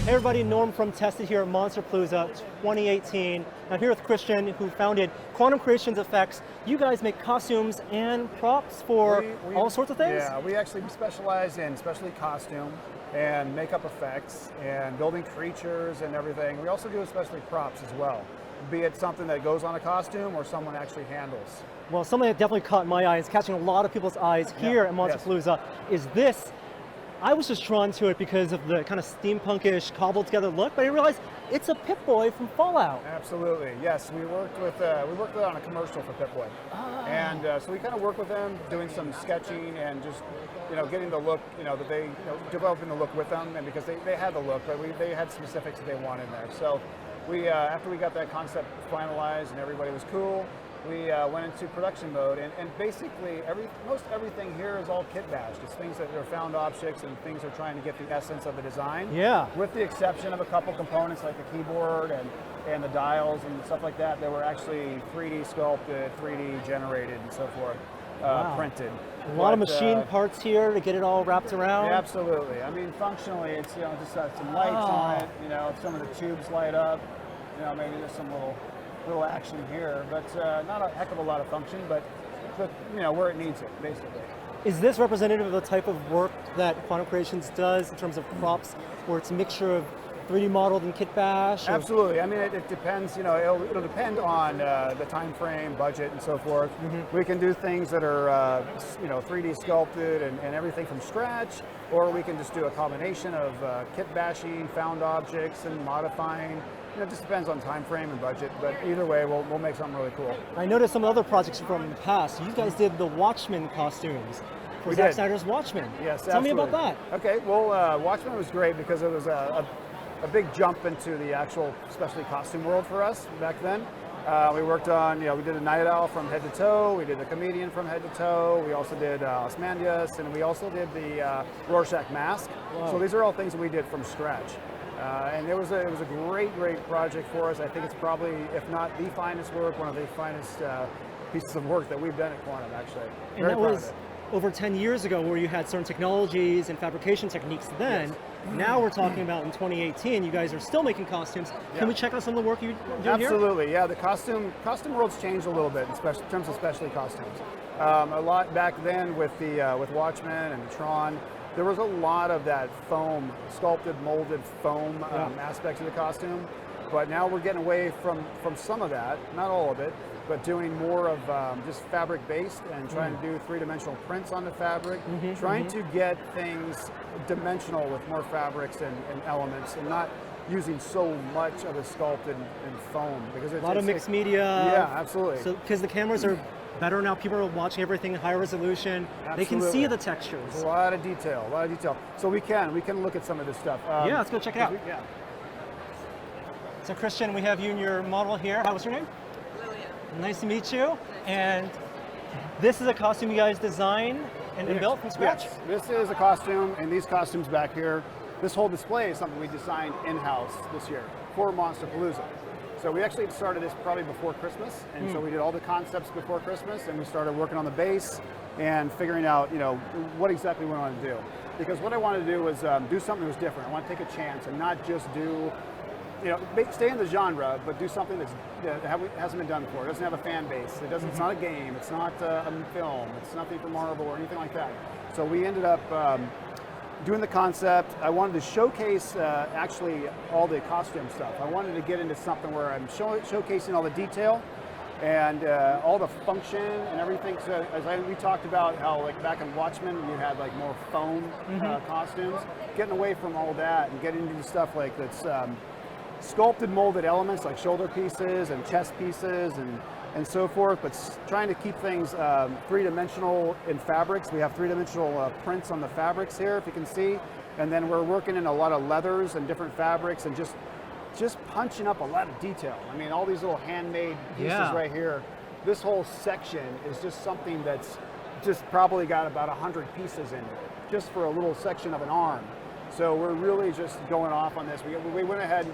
Hey everybody, Norm from Tested here at Monsterpalooza 2018. I'm here with Christian, who founded QuantumCreationFX. You guys make costumes and props for all sorts of things? Yeah, we actually specialize in especially costume and makeup effects and building creatures and everything. We also do especially props as well, be it something that goes on a costume or someone actually handles. Well, something that definitely caught my eye, is catching a lot of people's eyes here at Monsterpalooza, is this. I was just drawn to it because of the kind of steampunkish, cobbled together look, but I realized it's a Pip-Boy from Fallout. Absolutely, yes. We worked with it on a commercial for Pip-Boy, and so we kind of worked with them, doing some sketching and just getting the look, that they developing the look with them, and because they had the look, but they had specifics that they wanted in there. So we after we got that concept finalized and everybody was cool, we went into production mode, and basically most everything here is all kit bashed. It's things that are found objects and things are trying to get the essence of the design. Yeah. With the exception of a couple components like the keyboard and the dials and stuff like that, that were actually 3D sculpted, 3D generated, and so forth, printed. A lot of machine parts here to get it all wrapped around. Yeah, absolutely. I mean, functionally, it's just some lights on it. If some of the tubes light up, maybe there's some little action here, but not a heck of a lot of function, but where it needs it, basically. Is this representative of the type of work that Quantum Creations does in terms of props, where it's a mixture of 3D modeled and kit bash? Absolutely. I mean, it depends. It'll depend on the time frame, budget, and so forth. We can do things that are 3D sculpted and everything from scratch, or we can just do a combination of kit bashing, found objects, and modifying. It just depends on time frame and budget, but either way, we'll make something really cool. I noticed some other projects from the past. You guys did the Watchmen costumes for Zack Snyder's Watchmen. Yes, Tell me about that. Okay, well, Watchmen was great because it was a big jump into the actual, especially costume world for us back then. We worked on, we did a Night Owl from head to toe, we did the Comedian from head to toe, we also did Osmandius, and we also did the Rorschach mask. Wow. So these are all things that we did from scratch. And it was a great project for us. I think it's probably, if not the finest work, one of the finest pieces of work that we've done at Quantum, actually. And that was over 10 years ago, where you had certain technologies and fabrication techniques then. Yes. Now we're talking about in 2018, you guys are still making costumes. Can we check out some of the work you're doing here? Absolutely, yeah. The costume world's changed a little bit in terms of specialty costumes. A lot back then with Watchmen and Tron. There was a lot of that foam, sculpted, molded foam aspect of the costume, but now we're getting away from some of that, not all of it, but doing more of just fabric-based and trying to do three-dimensional prints on the fabric, trying to get things dimensional with more fabrics and elements, and not using so much of the sculpted and foam. Because it's a lot of mixed media. Yeah, absolutely. So, because the cameras are better now, people are watching everything in high resolution. Absolutely. They can see the textures. There's a lot of detail, So we can look at some of this stuff. Yeah, let's go check it out. So Christian, we have you and your model here. What's your name? Lilia. Nice to meet you. And this is a costume you guys designed and built from scratch? Yes, this is a costume, and these costumes back here, this whole display is something we designed in-house this year for Monsterpalooza. So we actually started this probably before Christmas, and so we did all the concepts before Christmas, and we started working on the base and figuring out, what exactly we wanted to do. Because what I wanted to do was do something that was different. I want to take a chance and not just do, stay in the genre, but do something that hasn't been done before. It doesn't have a fan base. It doesn't. It's not a game. It's not a film. It's nothing from Marvel or anything like that. So we ended up doing the concept. I wanted to showcase actually all the costume stuff. I wanted to get into something where I'm showcasing all the detail and all the function and everything. So we talked about how like back in Watchmen you had like more foam costumes. Getting away from all that and getting into stuff like that's sculpted molded elements like shoulder pieces and chest pieces and so forth, but trying to keep things three-dimensional in fabrics. We have three-dimensional prints on the fabrics here, if you can see, and then we're working in a lot of leathers and different fabrics and just punching up a lot of detail. I mean, all these little handmade pieces right here. This whole section is just something that's just probably got about 100 pieces in it, just for a little section of an arm. So we're really just going off on this. We went ahead,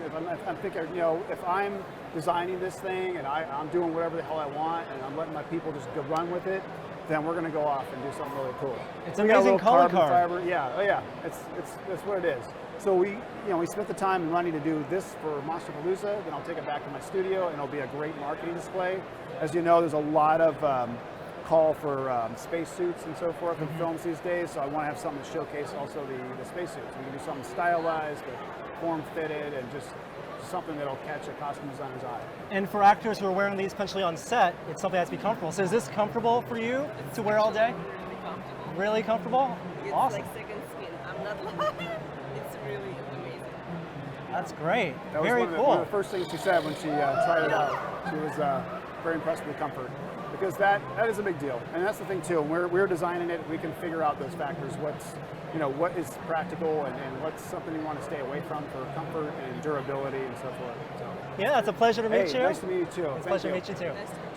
I'm thinking, if I'm designing this thing and I'm doing whatever the hell I want and I'm letting my people just go run with it, then we're going to go off and do something really cool. It's amazing color card. Fiber. Yeah, it's what it is. So we spent the time and money to do this for Monsterpalooza, then I'll take it back to my studio and it'll be a great marketing display. As you know, there's a lot of call for spacesuits and so forth in films these days, so I want to have something to showcase also the spacesuits. We can do something stylized, form-fitted, and just something that'll catch a costume designer's eye. And for actors who are wearing these potentially on set, it's something that has to be comfortable. So is this comfortable for you to wear all day? Really comfortable. Really comfortable? It's Awesome. like second skin. I'm not lying. It's really amazing. That's great. That was Very one cool. of the first things she said when she tried it out. She was very impressed with the comfort, because that is a big deal. And that's the thing too. When we're designing it, we can figure out those factors. What is practical and what's something you want to stay away from for comfort and durability and so forth. So. Yeah, it's a pleasure to meet you. Nice to meet you too. It's a pleasure to meet you too. Nice to meet you.